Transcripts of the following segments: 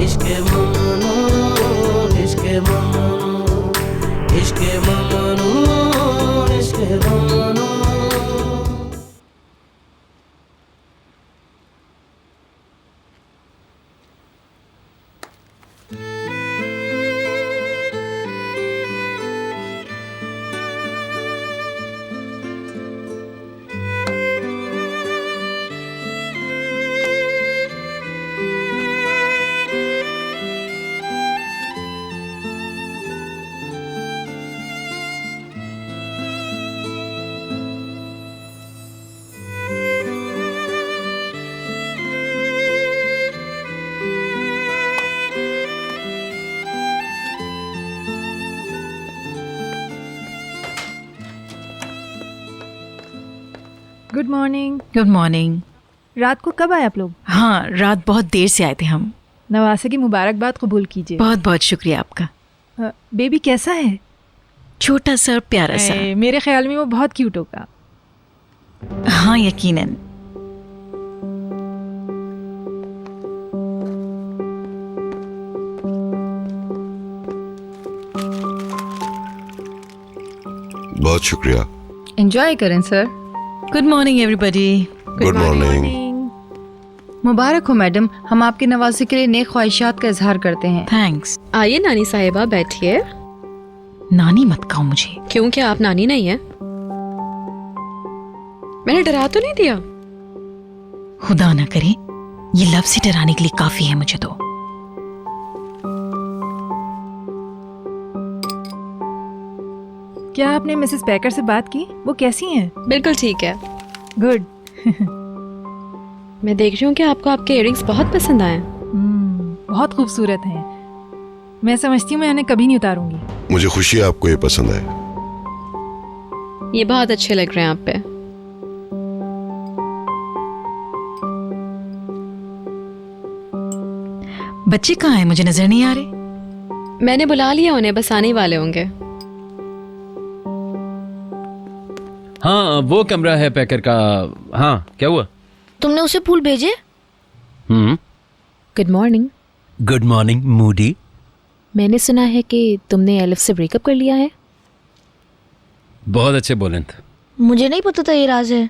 इश्क ममनू, इश्क ममनू, इश्क ममनू, इश्क ममनू। Good morning. Good morning. रात को कब आए आप लोग? हाँ, रात बहुत देर से आए थे हम। नवासे की मुबारकबाद कबूल कीजिए। बहुत बहुत शुक्रिया आपका। बेबी कैसा है? छोटा सा और प्यारा सा। मेरे ख्याल में वो बहुत क्यूट होगा। हाँ, यकीनन। बहुत शुक्रिया। एंजॉय करें sir. Good morning everybody. Good morning. मुबारक हो मैडम, हम आपके नवासे के लिए नेक ख्वाहिशात का इजहार करते हैं। थैंक्स। आइए नानी साहिबा बैठिए। नानी मत कहो मुझे। क्यों, क्या आप नानी नहीं है? मैंने डरा तो नहीं दिया? खुदा ना करे ये लफ्ज़ ही डराने के लिए काफी है मुझे तो। क्या आपने मिसेस बैकर से बात की? वो कैसी हैं? बिल्कुल ठीक है। गुड। मैं देख रही हूँ कि आपको आपके इयररिंग्स बहुत पसंद आए। बहुत खूबसूरत हैं। मैं समझती हूँ मैं उन्हें कभी नहीं उतारूंगी। मुझे खुशी है आपको ये पसंद है। ये बहुत अच्छे लग रहे हैं आप पे। बच्चे कहाँ हैं? मुझे नजर नहीं आ रहे। मैंने बुला लिया उन्हें, बस आने वाले होंगे। हाँ, वो कमरा है पैकर का। हाँ, क्या हुआ? तुमने उसे फूल भेजे? Good morning. Good morning Moody. मैंने सुना है कि तुमने एलिफ से ब्रेकअप कर लिया है। बहुत अच्छे बोलें थे। मुझे नहीं पता था ये राज है।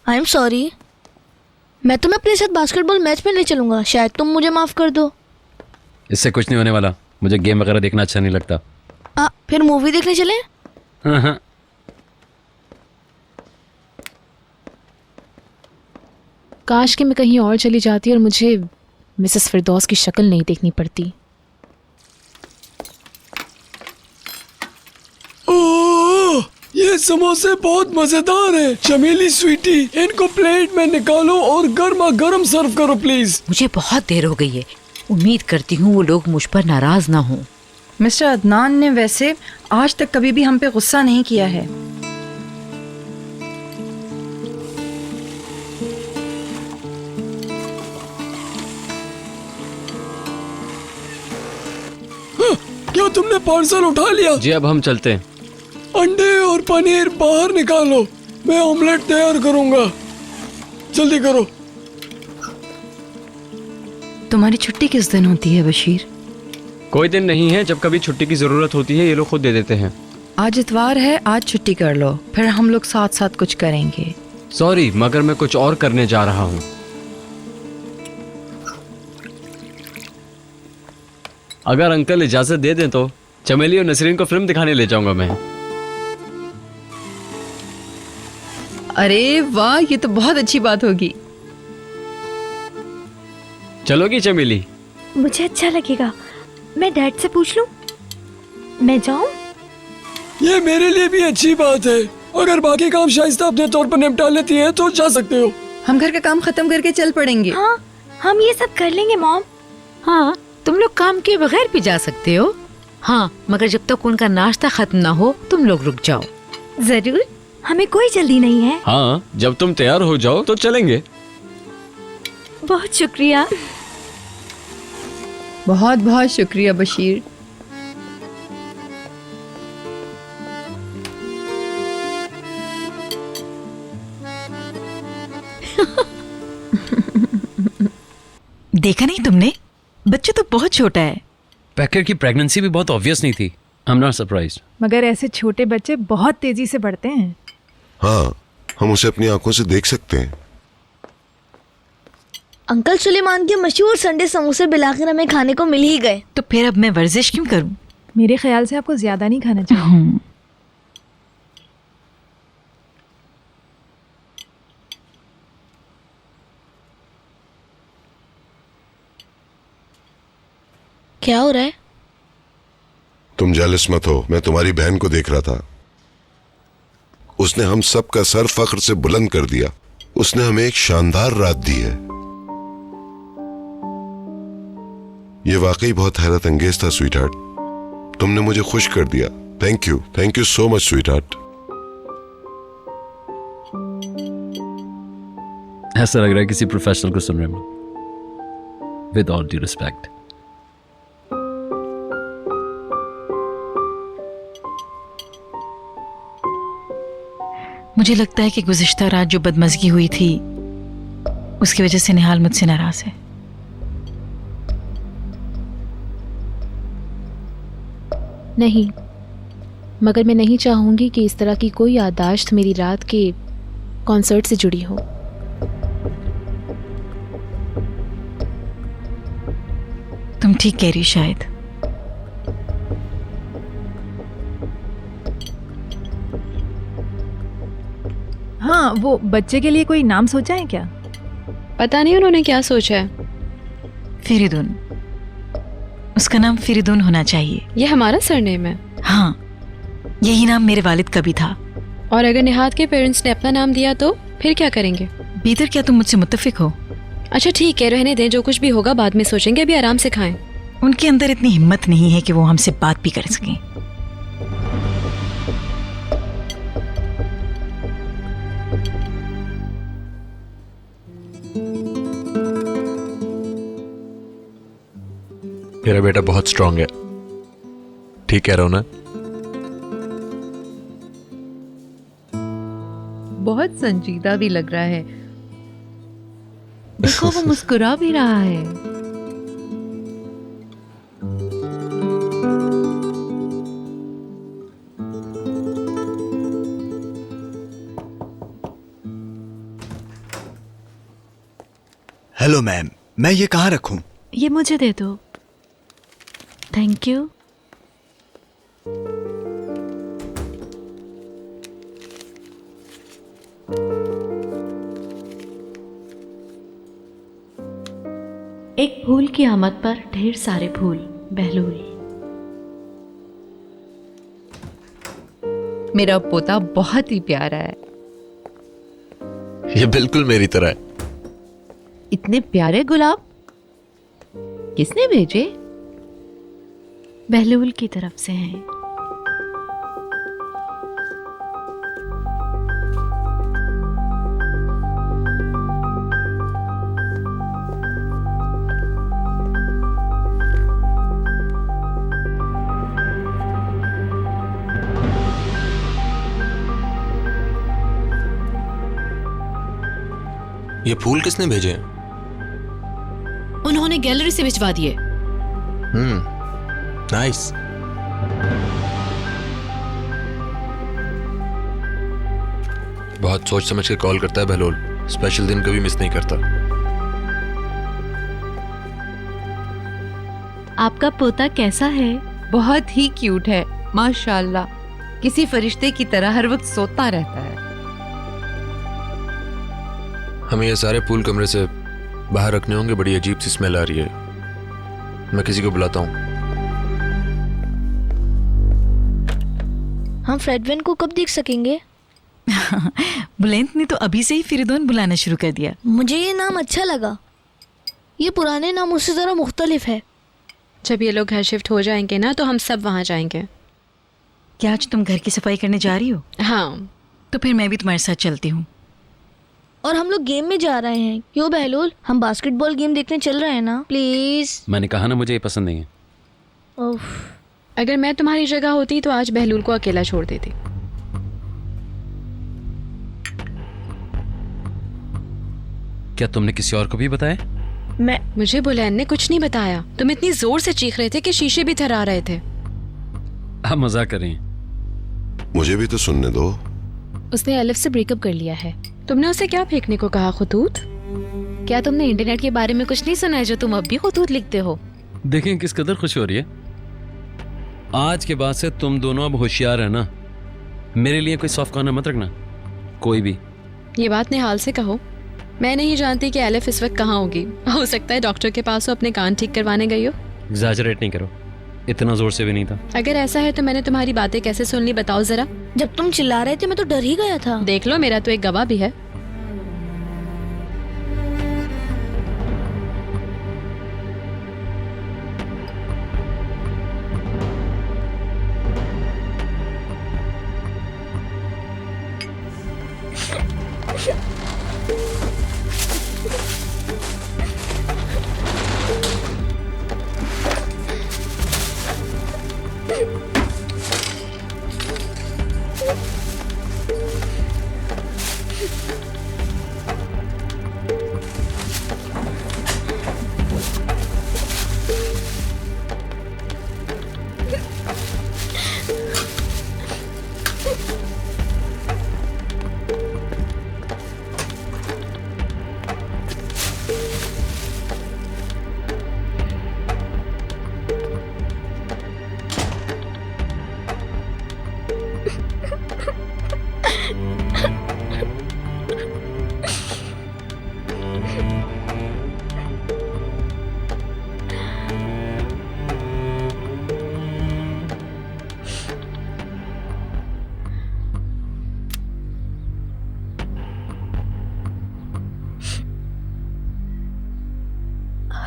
I am sorry. मैं तुम्हें अपने साथ बास्केटबॉल मैच में ले चलूंगा, शायद तुम मुझे माफ कर दो। इससे कुछ नहीं होने वाला। मुझे गेम वगैरह देखना अच्छा नहीं लगता। फिर मूवी देखने चले? हाँ। काश कि मैं कहीं और चली जाती और मुझे मिसेस फिरदौस की शक्ल नहीं देखनी पड़ती। ओह, ये समोसे बहुत मजेदार हैं। चमेली स्वीटी, इनको प्लेट में निकालो और गर्मा गर्म सर्व करो प्लीज। मुझे बहुत देर हो गई है। उम्मीद करती हूँ वो लोग मुझ पर नाराज ना हों। मिस्टर अदनान ने वैसे आज तक कभी भी हम पे गुस्सा नहीं किया है। क्या तुमने पार्सल उठा लिया? जी, अब हम चलते हैं। अंडे और पनीर बाहर निकालो, मैं ऑमलेट तैयार करूंगा। जल्दी करो। तुम्हारी छुट्टी किस दिन होती है बशीर? कोई दिन नहीं है, जब कभी छुट्टी की जरूरत होती है ये लोग खुद दे देते हैं। आज इतवार है, आज छुट्टी कर लो, फिर हम लोग साथ साथ कुछ करेंगे। सॉरी, मगर मैं कुछ और करने जा रहा हूँ। अगर अंकल इजाजत दे दें तो चमेली और नसरीन को फिल्म दिखाने ले जाऊंगा मैं। अरे वाह, ये तो बहुत अच्छी बात होगी। चलोगी चमेली? मुझे अच्छा लगेगा। मैं डैड से पूछ लूं? मैं जाऊं? ये मेरे लिए भी अच्छी बात है। अगर बाकी काम शाइस्ता अपने तौर पर निपटा लेती है तो जा सकते हो। हम घर का काम खत्म करके चल पड़ेंगे। हाँ, हम ये सब कर लेंगे मॉम। हाँ, तुम लोग काम के बगैर भी जा सकते हो। हाँ, मगर जब तक उनका नाश्ता खत्म ना हो तुम लोग रुक जाओ। जरूर, हमें कोई जल्दी नहीं है। हाँ, जब तुम तैयार हो जाओ तो चलेंगे। बहुत शुक्रिया। बहुत बहुत शुक्रिया बशीर। देखा नहीं तुमने? बच्चा तो बहुत छोटा है। पैकर की प्रेगनेंसी भी बहुत ऑब्वियस नहीं थी। I am not surprised. मगर ऐसे छोटे बच्चे बहुत तेजी से बढ़ते हैं। हाँ, हम उसे अपनी आंखों से देख सकते हैं। अंकल सुलेमान के मशहूर संडे समोसे बिलाकर हमें खाने को मिल ही गए। तो फिर अब मैं वर्जिश क्यों करूं? मेरे ख्याल से आपको ज्यादा नहीं खाना चाहिए। क्या हो रहा है? तुम जेलस मत हो, मैं तुम्हारी बहन को देख रहा था। उसने हम सब का सर फख्र से बुलंद कर दिया। उसने हमें एक शानदार रात दी है। ये वाकई बहुत हैरत अंगेज था स्वीटहार्ट। तुमने मुझे खुश कर दिया। Thank you so much sweetheart. ऐसा लग रहा है किसी प्रोफेशनल को सुन रहे हैं। With all due respect. मुझे लगता है कि गुज़िश्ता रात जो बदमज़गी हुई थी उसकी वजह से निहाल मुझसे नाराज है। नहीं, मगर मैं नहीं चाहूंगी कि इस तरह की कोई याददाश्त मेरी रात के कॉन्सर्ट से जुड़ी हो। तुम ठीक कह रही शायद। हाँ, वो बच्चे के लिए कोई नाम सोचा है क्या? पता नहीं उन्होंने क्या सोचा है। फिरिदुन, उसका नाम फिरिदुन होना चाहिए। ये हमारा सरनेम है। हाँ, यही नाम मेरे वालिद का भी था। और अगर निहाद के पेरेंट्स ने अपना नाम दिया तो फिर क्या करेंगे? बेहतर, क्या तुम मुझसे मुत्तफिक हो? अच्छा ठीक है, रहने दें, जो कुछ भी होगा बाद में सोचेंगे, अभी आराम से खाएं। उनके अंदर इतनी हिम्मत नहीं है कि वो हमसे बात भी कर सकें। मेरा बेटा बहुत स्ट्रांग है। ठीक कह रहा हूं ना? बहुत संजीदा भी लग रहा है। देखो वो मुस्कुरा भी रहा है। हेलो मैम, मैं ये कहाँ रखूं? ये मुझे दे दो। Thank you. एक फूल की आमद पर ढेर सारे फूल। बहलूल। मेरा पोता बहुत ही प्यारा है। ये बिल्कुल मेरी तरह है। इतने प्यारे गुलाब किसने भेजे? बहलूल की तरफ से हैं। ये फूल किसने भेजे? उन्होंने गैलरी से भिजवा दिए। नाइस। बहुत सोच समझ के कॉल करता है बहलोल। स्पेशल दिन कभी मिस नहीं करता। आपका पोता कैसा है? बहुत ही क्यूट है माशाल्लाह। किसी फरिश्ते की तरह हर वक्त सोता रहता है। हमें ये सारे फूल कमरे से बाहर रखने होंगे। बड़ी अजीब सी स्मेल आ रही है। मैं किसी को बुलाता हूँ। हम फ्रेडविन को कब देख सकेंगे? बुलेंत ने तो अभी से ही फिरिदुन बुलाना शुरू कर दिया। मुझे ये नाम अच्छा लगा। ये पुराने नामों से जरा मुख्तलिफ है। जब ये लोग घर शिफ्ट हो जाएंगे ना तो हम सब वहाँ जाएंगे। क्या आज तुम घर की सफाई करने जा रही हो? हाँ। तो फिर मैं भी तुम्हारे साथ चलती हूँ। और हम लोग गेम में जा रहे हैं। क्यों बहलोल, हम बास्केटबॉल गेम देखने चल रहे हैं ना? प्लीज। मैंने कहा ना मुझे ये पसंद नहीं है। उफ। अगर मैं तुम्हारी जगह होती तो आज बहलूल को अकेला छोड़ देती। क्या तुमने किसी और को भी बताया? मुझे बुलैन ने कुछ नहीं बताया। तुम इतनी जोर से चीख रहे थे कि शीशे भी थर्रा रहे थे। आप मजाक कर रही हैं। मुझे भी तो सुनने दो। उसने अलिफ से ब्रेकअप कर लिया है। तुमने उसे क्या फेंकने को कहा खुतूत? क्या तुमने इंटरनेट के बारे में कुछ नहीं सुना है जो तुम अब भी खुतूत लिखते हो? देखें किस कदर खुशी हो रही है। आज के बाद से तुम दोनों अब होशियार है ना। मेरे लिए कोई सॉफ्ट कॉर्नर मत रखना, कोई भी। ये बात निहाल से कहो। मैं नहीं जानती कि एलिफ इस वक्त कहाँ होगी। हो सकता है डॉक्टर के पास हो अपने कान ठीक करवाने गई हो। एग्जैजरेट नहीं करो, इतना जोर से भी नहीं था। अगर ऐसा है तो मैंने तुम्हारी बातें कैसे सुन ली बताओ जरा। जब तुम चिल्ला रहे थे मैं तो डर ही गया था। देख लो, मेरा तो एक गवाह भी है।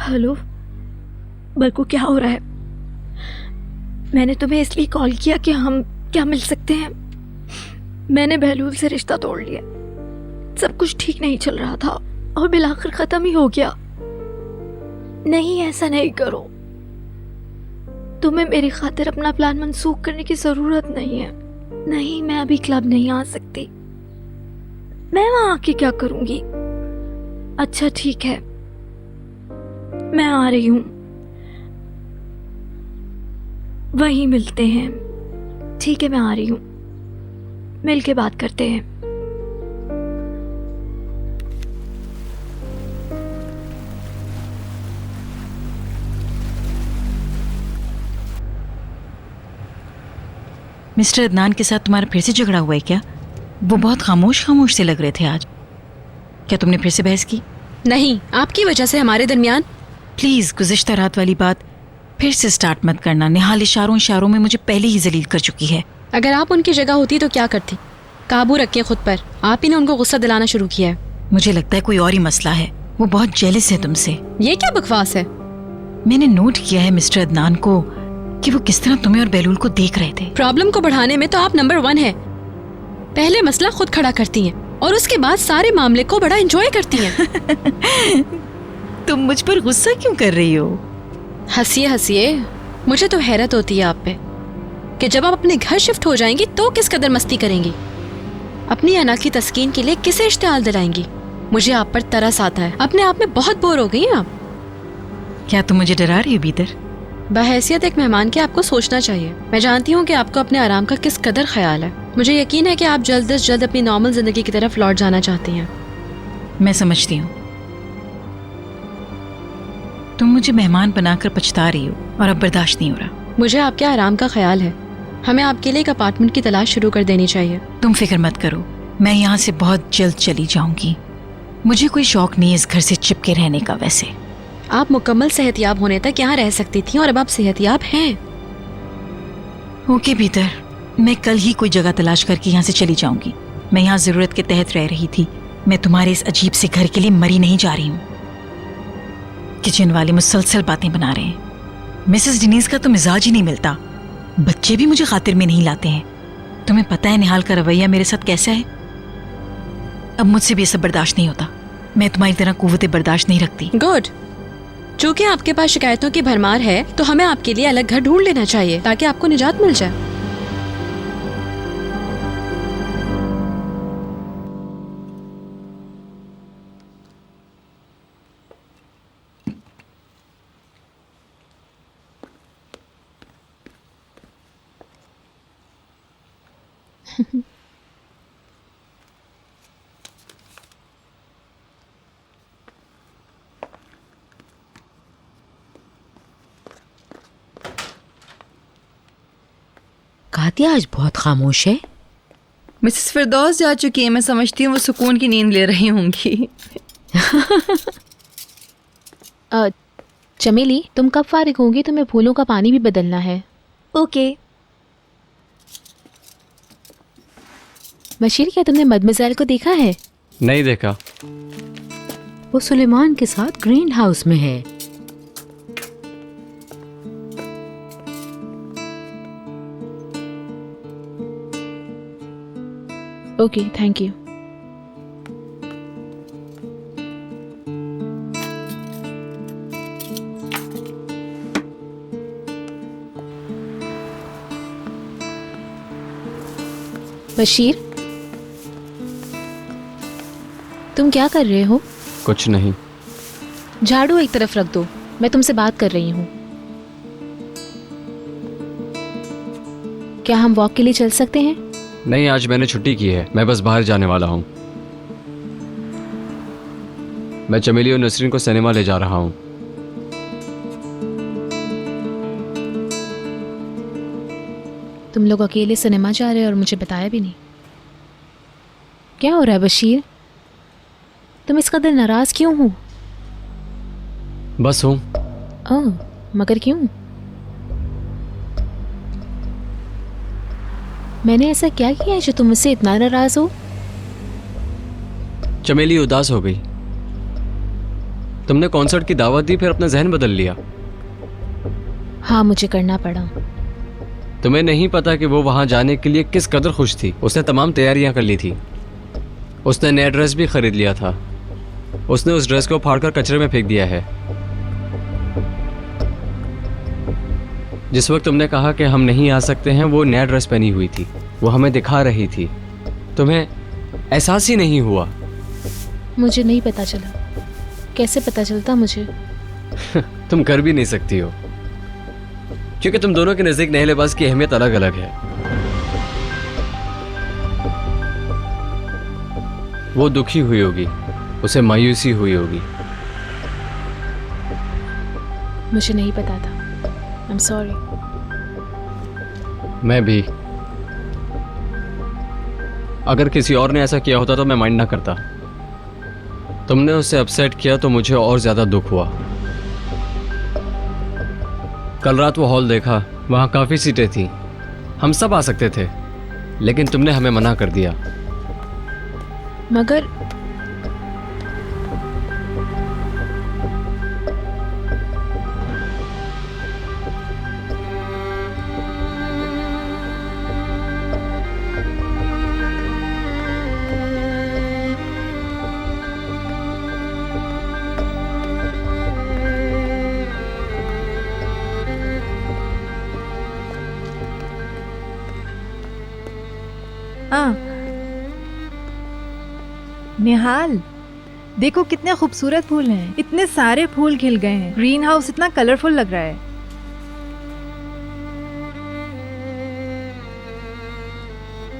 हेलो बरकू, क्या हो रहा है? मैंने तुम्हें इसलिए कॉल किया कि हम क्या मिल सकते हैं। मैंने बहलूल से रिश्ता तोड़ लिया। सब कुछ ठीक नहीं चल रहा था और बिल आखिर खत्म ही हो गया। नहीं, ऐसा नहीं करो। तुम्हें मेरी खातिर अपना प्लान मंसूख करने की जरूरत नहीं है। नहीं, मैं अभी क्लब नहीं आ सकती। मैं वहां आके क्या करूंगी? अच्छा ठीक है, मैं आ रही हूं, वहीं मिलते हैं। ठीक है, मैं आ रही हूं, मिल के बात करते हैं। मिस्टर अदनान के साथ तुम्हारा फिर से झगड़ा हुआ है क्या? वो बहुत खामोश खामोश से लग रहे थे आज। क्या तुमने फिर से बहस की? नहीं, आपकी वजह से हमारे दरमियान। प्लीज गुज़िश्ता रात वाली बात फिर से स्टार्ट मत करना। निहाल इशारों में मुझे पहले ही जलील कर चुकी है। अगर आप उनकी जगह होती तो क्या करती? काबू रखिए खुद पर। आप ही ने उनको गुस्सा दिलाना शुरू किया है। मुझे लगता है कोई और ही मसला है। वो बहुत जेलस है तुमसे। ये क्या बकवास है? मैंने नोट किया है मिस्टर अदनान को कि वो किस तरह तुम्हें और बहलूल को देख रहे थे। प्रॉब्लम को बढ़ाने में तो आप नंबर 1 है। पहले मसला खुद खड़ा करती हैं और उसके बाद सारे मामले को बड़ा एंजॉय करती हैं। तुम मुझ पर गुस्सा क्यों कर रही हो? हंसिए हंसिए। मुझे तो हैरत होती है आप पे कि जब आप अपने घर शिफ्ट हो जाएंगी तो किस कदर मस्ती करेंगी। अपनी अना की तस्कीन के लिए किसे इश्तिहाल दिलाएंगी? मुझे आप पर तरस आता है। अपने आप में बहुत बोर हो गई हैं आप। क्या तुम मुझे डरा रही हो भीतर? बहैसियत एक मेहमान के आपको सोचना चाहिए। मैं जानती हूँ कि आपको अपने आराम का किस कदर ख्याल है। मुझे यकीन है कि आप जल्द से जल्द अपनी नॉर्मल जिंदगी की तरफ लौट जाना चाहती हैं। मैं समझती हूँ। तुम मुझे मेहमान बनाकर पछता रही हो और अब बर्दाश्त नहीं हो रहा। मुझे आपके आराम का ख्याल है। हमें आपके लिए एक अपार्टमेंट की तलाश शुरू कर देनी चाहिए। तुम फिक्र मत करो, मैं यहाँ से बहुत जल्द चली जाऊंगी। मुझे कोई शौक नहीं इस घर से चिपके रहने का। वैसे आप मुकम्मल सेहतियाब होने तक यहाँ रह सकती थी और अब आप सेहतियाब हैं। ओके भीतर, मैं कल ही कोई जगह तलाश करके यहाँ से चली जाऊंगी। मैं यहाँ जरूरत के तहत रह रही थी। मैं तुम्हारे इस अजीब से घर के लिए मरी नहीं जा रही हूँ। किचन वाले मुसलसल बातें बना रहे हैं। मिसेस डिनीज का तो मिजाज ही नहीं मिलता। बच्चे भी मुझे खातिर में नहीं लाते हैं। तुम्हें पता है निहाल का रवैया मेरे साथ कैसा है। अब मुझसे भी ये सब बर्दाश्त नहीं होता। मैं तुम्हारी तरह कुव्वते बर्दाश्त नहीं रखती। गुड। चूंकि आपके पास शिकायतों की भरमार है तो हमें आपके लिए अलग घर ढूंढ लेना चाहिए ताकि आपको निजात मिल जाए। कातिया आज बहुत खामोश है। मिसेस फिरदौस जा चुकी है, मैं समझती हूँ वो सुकून की नींद ले रही होंगी। चमेली, तुम कब फारिग होंगी? तुम्हें फूलों का पानी भी बदलना है। ओके। बशीर, क्या तुमने मदमज़ैल को देखा है? नहीं देखा। वो सुलेमान के साथ ग्रीन हाउस में है। Okay, thank you. बशीर, तुम क्या कर रहे हो? कुछ नहीं। झाड़ू एक तरफ रख दो, मैं तुमसे बात कर रही हूँ। क्या हम वॉक के लिए चल सकते हैं? नहीं, आज मैंने छुट्टी की है, मैं बस बाहर जाने वाला हूँ। मैं चमेली और नसरीन को सिनेमा ले जा रहा हूँ। तुम लोग अकेले सिनेमा जा रहे हो और मुझे बताया भी नहीं। क्या हो रहा है बशीर? तुम इस कदर नाराज क्यों हो? बस हूँ। ओह, मगर क्यों? मैंने ऐसा क्या किया है जो तुम मुझसे इतना नाराज हो? चमेली उदास हो गई। तुमने कॉन्सर्ट की दावत दी, फिर अपना जहन बदल लिया। हाँ, मुझे करना पड़ा। तुम्हें नहीं पता कि वो वहां जाने के लिए किस कदर खुश थी। उसने तमाम तैयारियां कर ली थी। उसने नया ड्रेस भी खरीद लिया था। उसने उस ड्रेस को फाड़कर कचरे में फेंक दिया है। जिस वक्त तुमने कहा कि हम नहीं आ सकते हैं, वो नया ड्रेस पहनी हुई थी, वो हमें दिखा रही थी। तुम्हें एहसास ही नहीं हुआ। मुझे नहीं पता चला। कैसे पता चलता मुझे? तुम कर भी नहीं सकती हो, क्योंकि तुम दोनों के नजदीक नए लिबास की अहमियत अलग अलग है। वो दुखी हुई होगी, उसे मायूसी हुई होगी। मुझे नहीं पता था। I am sorry. मैं भी। अगर किसी और ने ऐसा किया होता तो मैं माइंड ना करता। तुमने उसे अपसेट किया तो मुझे और ज्यादा दुख हुआ। कल रात वो हॉल देखा, वहां काफी सीटें थी, हम सब आ सकते थे, लेकिन तुमने हमें मना कर दिया। मगर निहाल, देखो कितने खूबसूरत फूल हैं। इतने सारे फूल खिल गए हैं। ग्रीन हाउस इतना कलरफुल लग रहा है।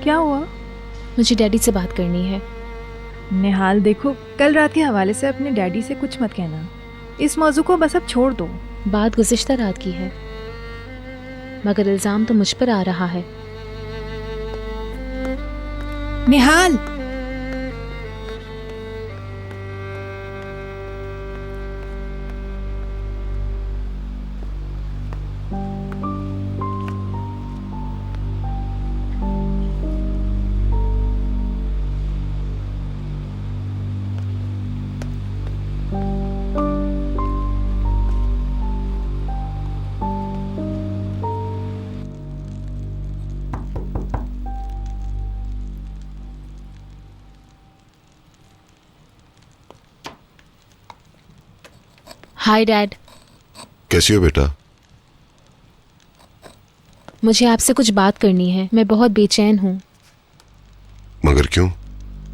क्या हुआ? मुझे डैडी से बात करनी है। निहाल देखो, कल रात के हवाले से अपने डैडी से कुछ मत कहना। इस मौजू को बस अब छोड़ दो। बात गुज़िश्ता रात की है, मगर इल्ज़ाम तो मुझ पर आ रहा है। निहाल, हाय डैड। कैसी हो बेटा? मुझे आपसे कुछ बात करनी है। मैं बहुत बेचैन हूँ। मगर क्यों?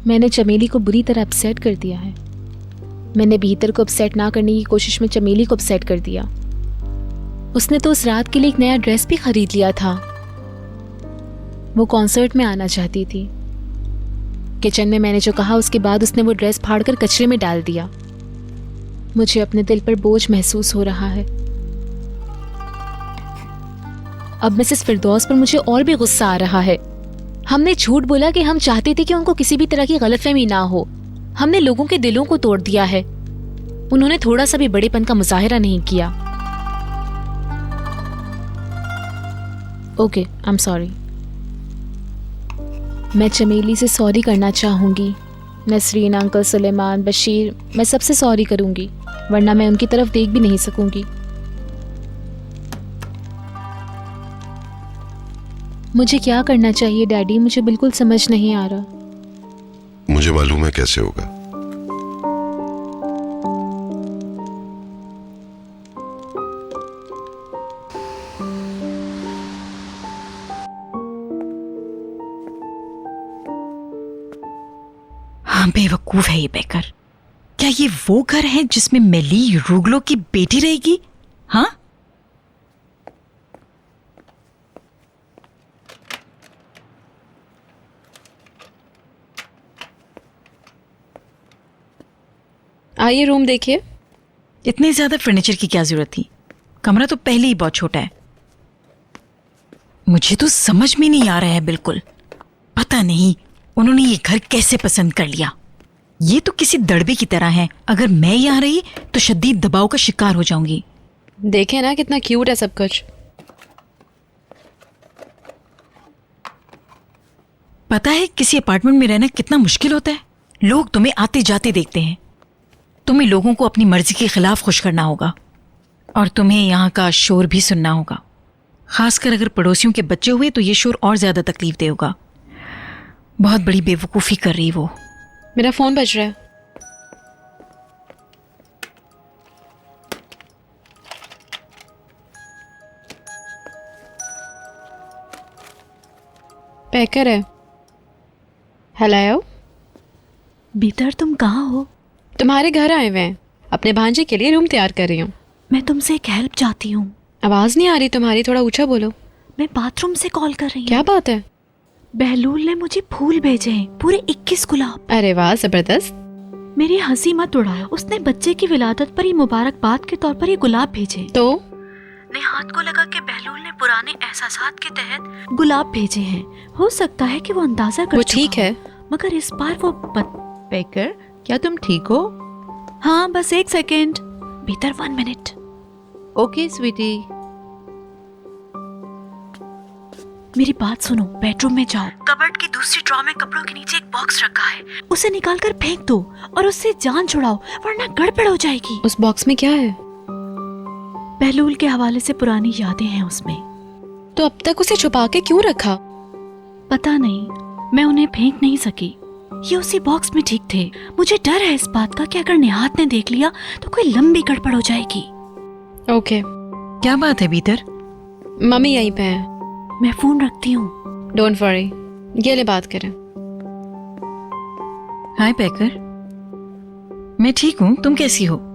मैंने चमेली को बुरी तरह अपसेट कर दिया है। मैंने भीतर को अपसेट ना करने की कोशिश में चमेली को अपसेट कर दिया। उसने तो उस रात के लिए एक नया ड्रेस भी खरीद लिया था। वो कॉन्सर्ट में आना चाहती थी। किचन में मैंने जो कहा उसके बाद उसने वो ड्रेस फाड़कर कचरे में डाल दिया। मुझे अपने दिल पर बोझ महसूस हो रहा है। अब मिसेस फिरदौस पर मुझे और भी गुस्सा आ रहा है। हमने झूठ बोला कि हम चाहते थे कि उनको किसी भी तरह की गलतफहमी ना हो। हमने लोगों के दिलों को तोड़ दिया है। उन्होंने थोड़ा सा भी बड़ेपन का मुजाहिरा नहीं किया। Okay, I am sorry. मैं चमेली से सॉरी करना चाहूंगी। नसरीन, अंकल सुलेमान, बशीर, मैं सबसे सॉरी करूंगी, वरना मैं उनकी तरफ देख भी नहीं सकूंगी। मुझे क्या करना चाहिए डैडी? मुझे बिल्कुल समझ नहीं आ रहा। मुझे मालूम है कैसे होगा। हाँ, बेवकूफ है ये बेकर। क्या ये वो घर है जिसमें मेली रूगलो की बेटी रहेगी? हाँ, आइए, रूम देखिए। इतने ज्यादा फर्नीचर की क्या जरूरत थी? कमरा तो पहले ही बहुत छोटा है। मुझे तो समझ में नहीं आ रहा है बिल्कुल। पता नहीं उन्होंने ये घर कैसे पसंद कर लिया। ये तो किसी दड़बे की तरह है। अगर मैं यहाँ रही तो शदीद दबाव का शिकार हो जाऊंगी। देखे ना कितना क्यूट है सब कुछ। पता है किसी अपार्टमेंट में रहना कितना मुश्किल होता है। लोग तुम्हें आते जाते देखते हैं। तुम्हें लोगों को अपनी मर्जी के खिलाफ खुश करना होगा और तुम्हें यहाँ का शोर भी सुनना होगा। खासकर अगर पड़ोसियों के बच्चे हुए तो ये शोर और ज्यादा तकलीफ दे होगा। बहुत बड़ी बेवकूफ़ी कर रही वो। मेरा फोन बज रहा है। पैकर है। हेलो बीतर, तुम कहाँ हो? तुम्हारे घर आए हुए हैं। अपने भांजे के लिए रूम तैयार कर रही हूँ। मैं तुमसे एक हेल्प चाहती हूँ। आवाज नहीं आ रही तुम्हारी, थोड़ा ऊंचा बोलो। मैं बाथरूम से कॉल कर रही हूँ। क्या बात है? बहलूल ने मुझे फूल भेजे हैं, पूरे 21 गुलाब। अरे वाह, जबरदस्त। मेरी हंसी मत उड़ाओ। उसने बच्चे की विलादत पर ही मुबारकबाद के तौर पर ये गुलाब भेजे। तो नेहात को लगा कि बहलूल ने पुराने एहसासात के तहत गुलाब भेजे हैं। हो सकता है कि वो अंदाजा कर वो चुका ठीक हो, है, मगर इस बार वो बेकर, क्या तुम ठीक हो? हाँ, बस एक सेकेंड। भीतर 1 मिनट। ओके स्वीटी। मेरी बात सुनो, बेडरूम में जाओ। कबर्ड की दूसरी ड्रॉर में कपड़ों के नीचे एक बॉक्स रखा है, उसे निकालकर फेंक दो और उससे जान छुड़ाओ, वरना गड़बड़ हो जाएगी। उस बॉक्स में क्या है? बहलूल के हवाले से पुरानी यादें हैं उसमें। तो अब तक उसे छुपा के क्यों रखा? पता नहीं, मैं उन्हें फेंक नहीं सकी। ये उसी बॉक्स में ठीक थे। मुझे डर है इस बात का कि अगर नेहात ने देख लिया तो कोई लंबी गड़बड़ हो जाएगी। ओके। क्या बात है बीतर? मम्मी यहीं पे है। मैं फोन रखती हूँ। डोंट वरी, ये ले बात करें। हाय पैकर, मैं ठीक हूँ, तुम कैसी हो?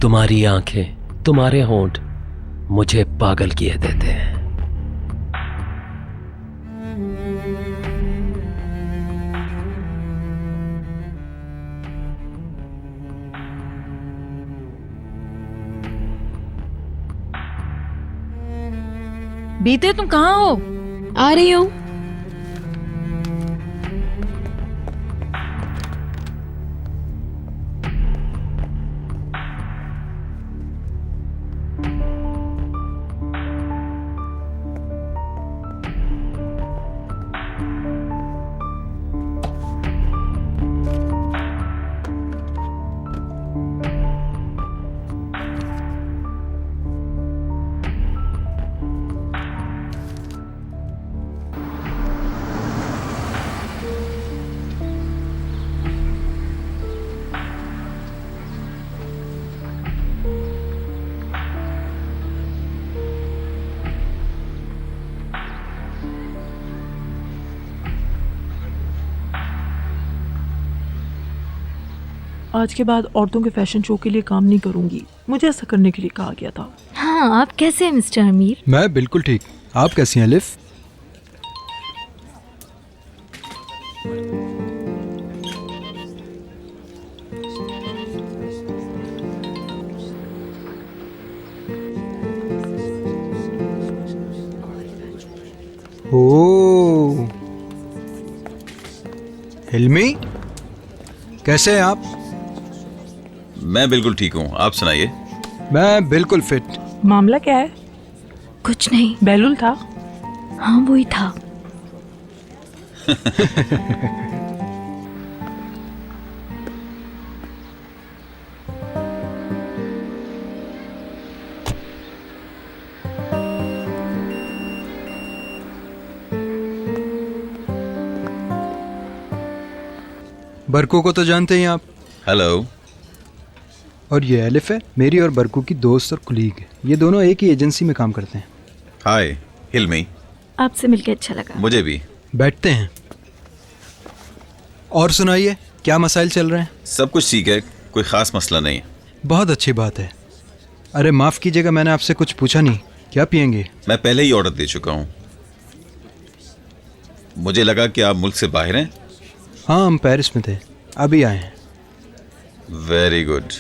तुम्हारी आंखें, तुम्हारे होंठ मुझे पागल किए देते हैं। बीते, तुम कहाँ हो? आ रही हूँ। आज के बाद औरतों के फैशन शो के लिए काम नहीं करूंगी। मुझे ऐसा करने के लिए कहा गया था। हाँ, आप कैसे हैं मिस्टर अमीर? मैं बिल्कुल ठीक। आप कैसी हैं लिफ? ओ, हिल्मी, कैसे हैं आप? मैं बिल्कुल ठीक हूँ, आप सुनाइए। मैं बिल्कुल फिट। मामला क्या है? कुछ नहीं। बैलूल था? हाँ, वो ही था। बरकू को तो जानते हैं आप? हेलो। और ये एलिफ है, मेरी और बरकू की दोस्त और कुलीग है। ये दोनों एक ही एजेंसी में काम करते हैं। हाय हिल्मी। आपसे मिलकर अच्छा लगा। मुझे भी। बैठते हैं। और सुनाइए, क्या मसाइल चल रहे हैं? सब कुछ ठीक है, कोई खास मसला नहीं है। बहुत अच्छी बात है। अरे माफ़ कीजिएगा, मैंने आपसे कुछ पूछा नहीं। क्या पियेंगे? मैं पहले ही ऑर्डर दे चुका हूँ। मुझे लगा कि आप मुल्क से बाहर हैं। हाँ, हम पेरिस में थे, अभी आए हैं। Very good.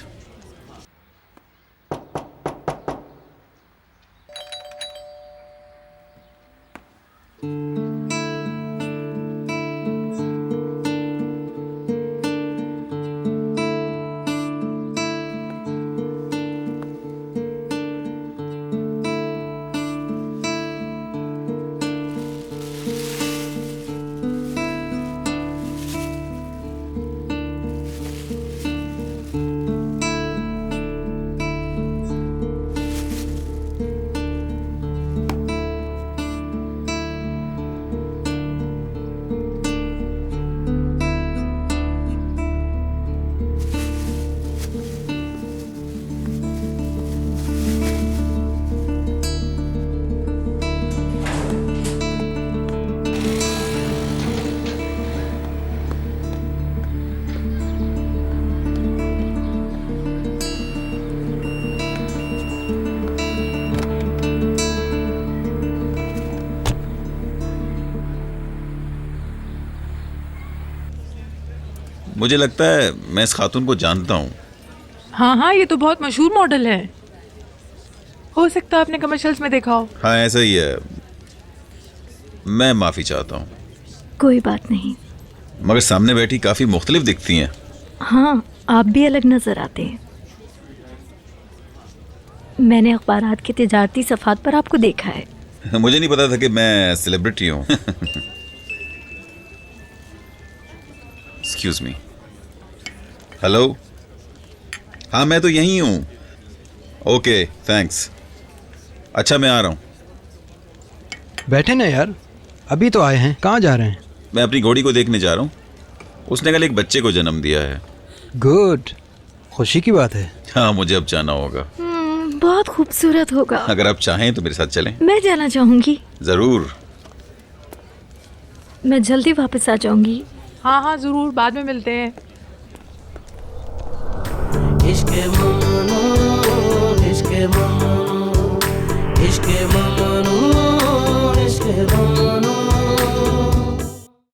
मुझे लगता है मैं इस खातून को जानता हूँ। हाँ हाँ, ये तो बहुत मशहूर मॉडल है। हो सकता है आपने कमर्शियल्स में देखा हो। हाँ ऐसा ही है। मैं माफ़ी चाहता हूँ। कोई बात नहीं। मगर सामने बैठी काफ़ी मुख्तलिफ दिखती हैं। हाँ, आप भी अलग नजर आते हैं। मैंने अखबारात के तिजारती सफ़ात पर आपको देखा है। मुझे नहीं पता था कि मैं सेलिब्रिटी हूँ। Excuse me. हेलो। हाँ मैं तो यहीं हूँ। Okay thanks. अच्छा मैं आ रहा हूँ। बैठे ना यार, अभी तो आए हैं। कहाँ जा रहे हैं? मैं अपनी घोड़ी को देखने जा रहा हूँ। उसने कल एक बच्चे को जन्म दिया है। गुड, खुशी की बात है। हाँ मुझे अब जाना होगा। बहुत खूबसूरत होगा। अगर आप चाहें तो मेरे साथ चलें। मैं जाना चाहूंगी। जरूर। मैं जल्दी वापस आ जाऊंगी। हाँ हाँ जरूर, बाद में मिलते हैं। इश्क़ ममनू, इश्क़ ममनू, इश्क़ ममनू।